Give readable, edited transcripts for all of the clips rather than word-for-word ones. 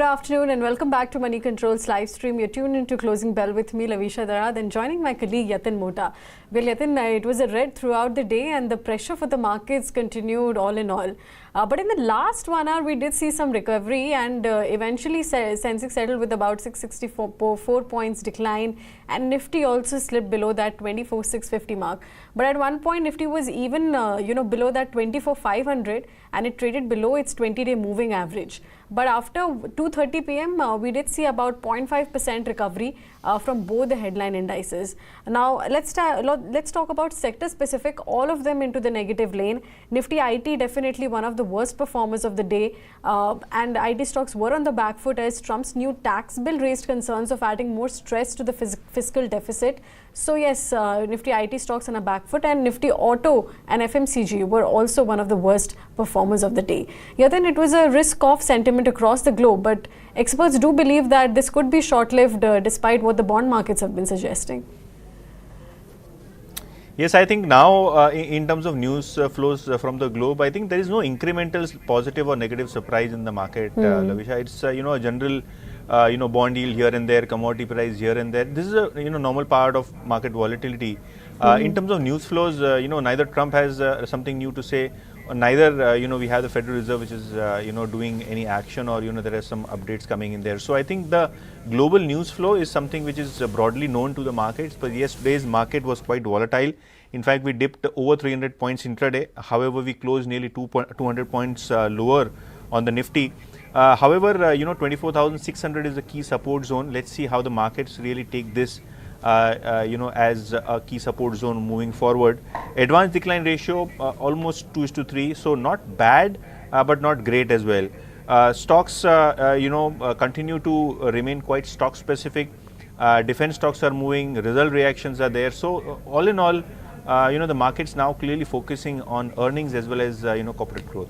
afternoon and welcome back to Moneycontrol's live stream. You're tuned into Closing Bell with me, Lovisha, Darad, and joining my colleague Yatin, Mota. Well, Yatin, it was a red throughout the day and the pressure for the markets continued all in all. But in the last 1 hour, we did see some recovery and eventually Sensex settled with about 664 points decline, and Nifty also slipped below that 24,650 mark. But at one point, Nifty was even below that 24,500 and it traded below its 20-day moving average. But after 2:30 p.m., we did see about 0.5% recovery from both the headline indices. Now, let's talk about sector specific, all of them into the negative lane. Nifty IT definitely one of the worst performers of the day, and IT stocks were on the back foot as Trump's new tax bill raised concerns of adding more stress to the fiscal deficit. So yes, Nifty IT stocks on a back foot, and Nifty Auto and FMCG were also one of the worst performers of the day. Yatin, it was a risk-off sentiment across the globe, but experts do believe that this could be short-lived despite what the bond markets have been suggesting. Yes, I think now in terms of news flows from the globe, I think there is no incremental positive or negative surprise in the market, Lovisha. It's a general bond yield here and there, commodity price here and there. This is a normal part of market volatility. In terms of news flows, neither Trump has something new to say, neither we have the Federal Reserve which is doing any action, or there are some updates coming in there. So I think the global news flow is something which is broadly known to the markets. But yes, today's market was quite volatile. In fact, we dipped over 300 points intraday. However, we closed nearly 200 points lower on the Nifty. However, 24,600 is the key support zone. Let's see how the markets really take this as a key support zone moving forward. Advanced decline ratio almost 2:3, so not bad, but not great as well. Stocks continue to remain quite stock specific. Defense stocks are moving, result reactions are there. So all in all, the markets now clearly focusing on earnings as well as corporate growth.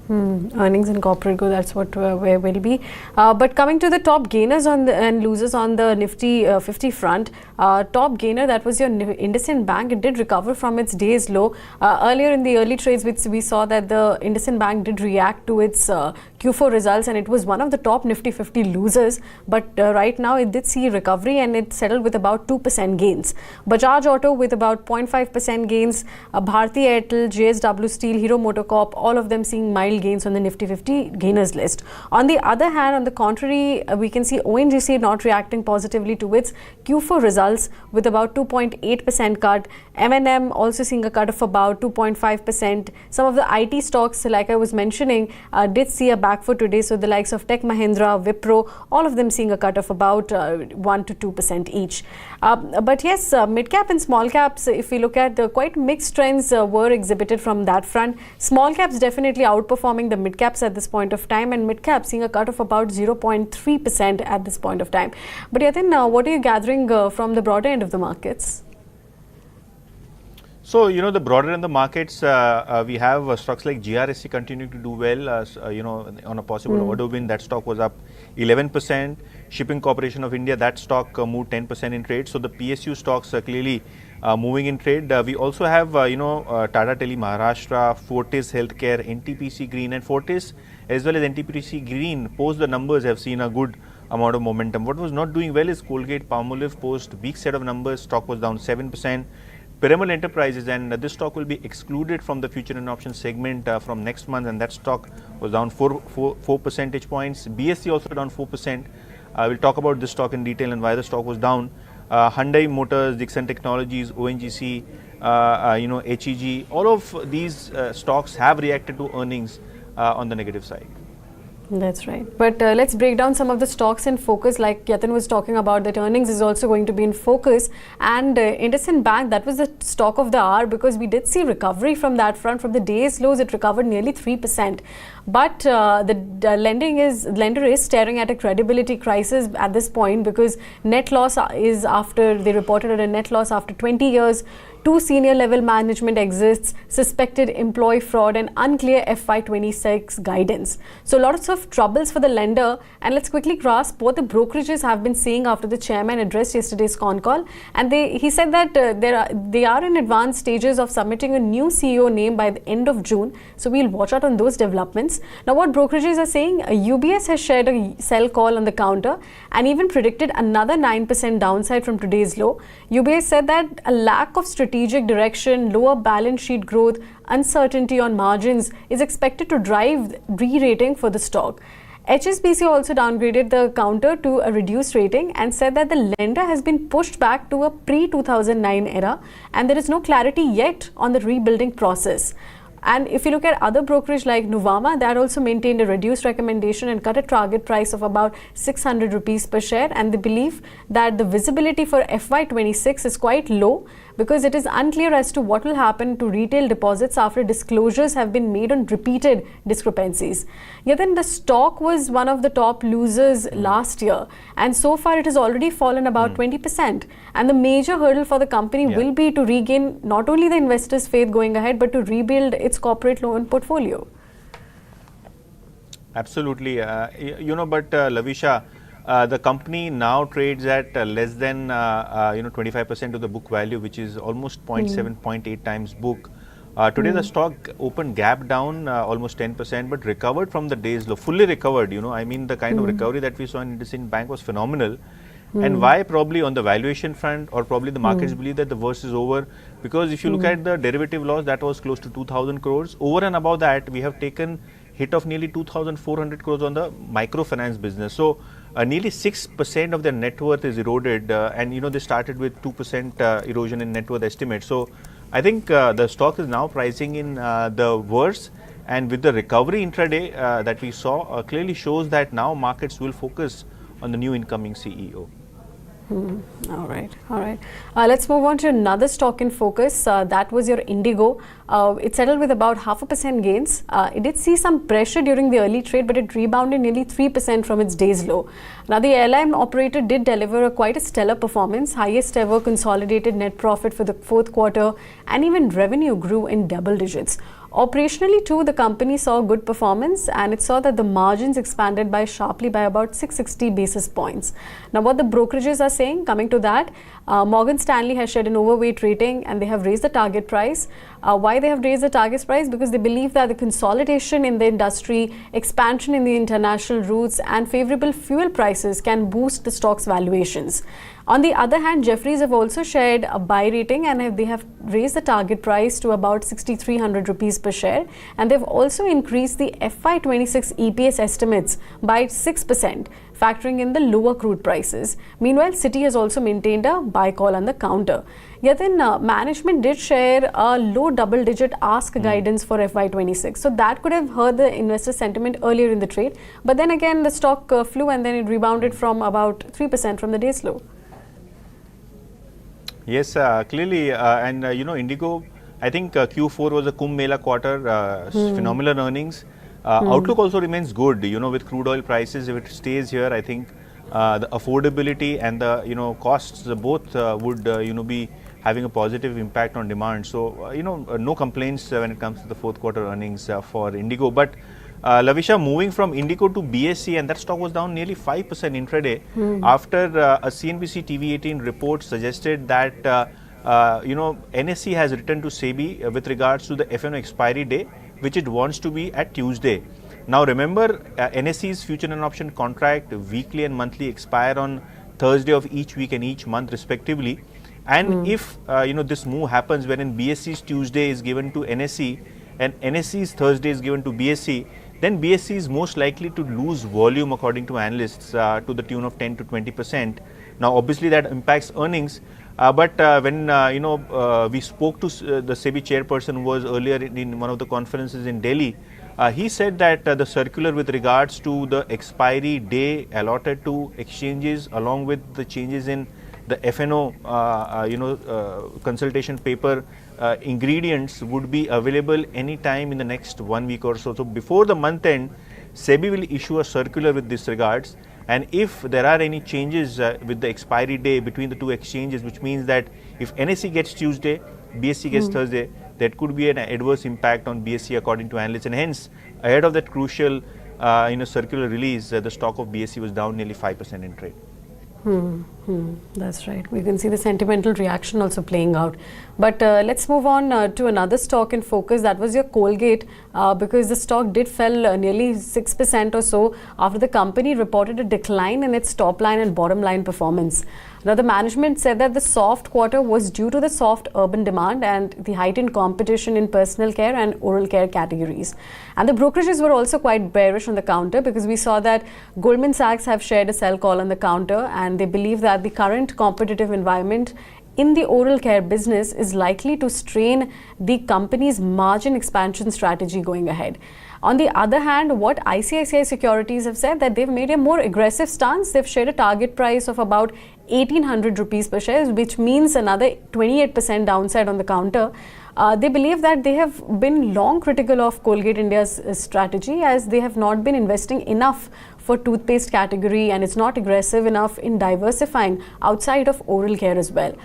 Earnings and corporate growth, that's what where will be. But coming to the top gainers and losers on the Nifty 50 front, top gainer, that was your IndusInd Bank. It did recover from its day's low. Earlier in the early trades, we saw that the IndusInd Bank did react to its Q4 results, and it was one of the top Nifty 50 losers. But right now, it did see recovery and it settled with about 2% gains. Bajaj Auto with about 0.5% gains. Bharti Airtel, JSW Steel, Hero Motorcorp, all of them seeing mild gains on the Nifty 50 gainers list. On the other hand, on the contrary, we can see ONGC not reacting positively to its Q4 results with about 2.8% cut. M&M also seeing a cut of about 2.5%. Some of the IT stocks, like I was mentioning, did see a back foot today. So the likes of Tech Mahindra, Wipro, all of them seeing a cut of about 1 to 2% each. But yes, mid cap and small caps, if we look at the quite mixed trends were exhibited from that front. Small caps definitely outperforming the mid caps at this point of time, and mid caps seeing a cut of about 0.3% at this point of time. But Yatin, what are you gathering from the broader end of the markets? So, the broader in the markets, we have stocks like GRSC continuing to do well, on a possible order win. That stock was up 11%. Shipping Corporation of India, that stock moved 10% in trade. So, the PSU stocks are clearly moving in trade. We also have, Tata Tele Maharashtra, Fortis Healthcare, NTPC Green, and Fortis as well as NTPC Green post the numbers have seen a good amount of momentum. What was not doing well is Colgate Palmolive post weak set of numbers. Stock was down 7%. Piramal Enterprises, and this stock will be excluded from the future and options segment from next month, and that stock was down 4 percentage points. BSC also down 4%. We'll talk about this stock in detail and why the stock was down. Hyundai Motors, Dixon Technologies, ONGC, HEG, all of these stocks have reacted to earnings on the negative side. That's right. But let's break down some of the stocks in focus, like Yatin was talking about, that earnings is also going to be in focus. And IndusInd Bank, that was the stock of the hour because we did see recovery from that front. From the day's lows, it recovered nearly 3%. But the lender is staring at a credibility crisis at this point, because net loss is after, they reported a net loss after 20 years. 2 senior level management exits, suspected employee fraud, and unclear FY26 guidance. So lots of troubles for the lender. And let's quickly grasp what the brokerages have been saying after the chairman addressed yesterday's con call. And he said that they are in advanced stages of submitting a new CEO name by the end of June. So we'll watch out on those developments. Now, what brokerages are saying, UBS has shared a sell call on the counter and even predicted another 9% downside from today's low. UBS said that a lack of strategic direction, lower balance sheet growth, uncertainty on margins is expected to drive re-rating for the stock. HSBC also downgraded the counter to a reduced rating and said that the lender has been pushed back to a pre-2009 era and there is no clarity yet on the rebuilding process. And if you look at other brokerage like Nuvama, that also maintained a reduced recommendation and cut a target price of about 600 rupees per share. And they believe that the visibility for FY26 is quite low because it is unclear as to what will happen to retail deposits after disclosures have been made on repeated discrepancies. Yet then the stock was one of the top losers last year, and so far it has already fallen about 20%. And the major hurdle for the company will be to regain not only the investors' faith going ahead, but to rebuild its corporate loan portfolio. Absolutely. But Lovisha, the company now trades at less than 25% of the book value, which is almost 0.7, 0.8 times book. Today the stock opened gap down almost 10%, but recovered from the day's low, fully recovered. The kind of recovery that we saw in IndusInd Bank was phenomenal. And why? Probably on the valuation front, or probably the markets believe that the worst is over, because if you look at the derivative loss, that was close to 2,000 crores. Over and above that, we have taken hit of nearly 2,400 crores on the microfinance business. So nearly 6% of their net worth is eroded, and they started with 2% erosion in net worth estimate. So I think the stock is now pricing in the worst, and with the recovery intraday that we saw, clearly shows that now markets will focus on the new incoming CEO. All right. Let's move on to another stock in focus. That was your Indigo. It settled with about 0.5% gains. It did see some pressure during the early trade, but it rebounded nearly 3% from its day's low. Now, the airline operator did deliver quite a stellar performance, highest ever consolidated net profit for the fourth quarter, and even revenue grew in double digits. Operationally too, the company saw good performance, and it saw that the margins expanded sharply by about 660 basis points. Now, what the brokerages are saying, coming to that, Morgan Stanley has shared an overweight rating and they have raised the target price. Why they have raised the target price? Because they believe that the consolidation in the industry, expansion in the international routes, and favorable fuel prices can boost the stock's valuations. On the other hand, Jefferies have also shared a buy rating and they have raised the target price to about 6,300 rupees per share, and they've also increased the FY26 EPS estimates by 6%, factoring in the lower crude prices. Meanwhile, Citi has also maintained a buy call on the counter. Yatin, management did share a low double-digit ask guidance for FY26, so that could have hurt the investor sentiment earlier in the trade. But then again, the stock flew and then it rebounded from about 3% from the day's low. Yes, clearly, Indigo, I think Q4 was a Kumbh Mela quarter, phenomenal earnings. Outlook also remains good, with crude oil prices. If it stays here, I think the affordability and the costs both would be having a positive impact on demand. So no complaints when it comes to the fourth quarter earnings for Indigo. But Lovisha, moving from Indigo to BSE, and that stock was down nearly 5% intraday after a CNBC TV18 report suggested that NSE has written to SEBI with regards to the FNO expiry day, which it wants to be at Tuesday. Now remember, NSE's future and option contract weekly and monthly expire on Thursday of each week and each month respectively. And if this move happens wherein BSE's Tuesday is given to NSE and NSE's Thursday is given to BSE, then BSE is most likely to lose volume according to analysts to the tune of 10 to 20%. Now obviously that impacts earnings, but when we spoke to the SEBI chairperson who was earlier in one of the conferences in Delhi, he said that the circular with regards to the expiry day allotted to exchanges along with the changes in the FNO consultation paper ingredients would be available anytime in the next 1 week or so. So before the month end, SEBI will issue a circular with this regards, and if there are any changes with the expiry day between the two exchanges, which means that if NSE gets Tuesday, BSE gets Thursday, that could be an adverse impact on BSE according to analysts, and hence ahead of that crucial circular release, the stock of BSE was down nearly 5% in trade. That's right. We can see the sentimental reaction also playing out. But let's move on to another stock in focus. That was your Colgate, because the stock did fell nearly 6% or so after the company reported a decline in its top line and bottom line performance. Now, the management said that the soft quarter was due to the soft urban demand and the heightened competition in personal care and oral care categories. And the brokerages were also quite bearish on the counter, because we saw that Goldman Sachs have shared a sell call on the counter, and they believe that the current competitive environment in the oral care business is likely to strain the company's margin expansion strategy going ahead. On the other hand, what ICICI Securities have said, that they've made a more aggressive stance. They've shared a target price of about 1800 rupees per share, which means another 28% downside on the counter. They believe that they have been long critical of Colgate India's strategy, as they have not been investing enough for toothpaste category, and it's not aggressive enough in diversifying outside of oral care as well.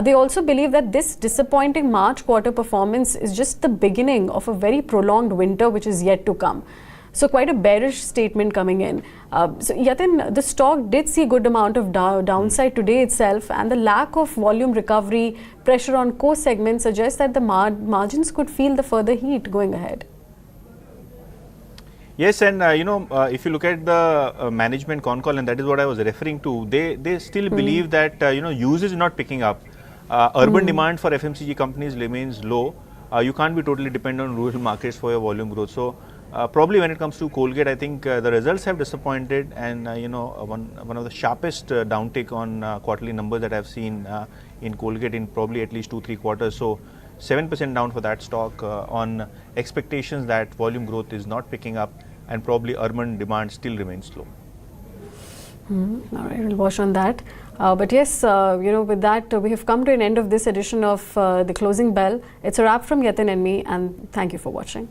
They also believe that this disappointing March quarter performance is just the beginning of a very prolonged winter which is yet to come. So quite a bearish statement coming in. So Yatin, the stock did see a good amount of downside today itself, and the lack of volume recovery, pressure on core segments suggests that the margins could feel the further heat going ahead. Yes, and if you look at the management con call, and that is what I was referring to, they still believe that usage is not picking up. Urban demand for FMCG companies remains low. You can't be totally dependent on rural markets for your volume growth. So probably when it comes to Colgate, I think the results have disappointed, and one of the sharpest downtick on quarterly numbers that I've seen in Colgate in probably at least 2-3 quarters. So 7% down for that stock on expectations that volume growth is not picking up, and probably urban demand still remains low. All right, we'll watch on that. But yes, with that, we have come to an end of this edition of The Closing Bell. It's a wrap from Yatin and me, and thank you for watching.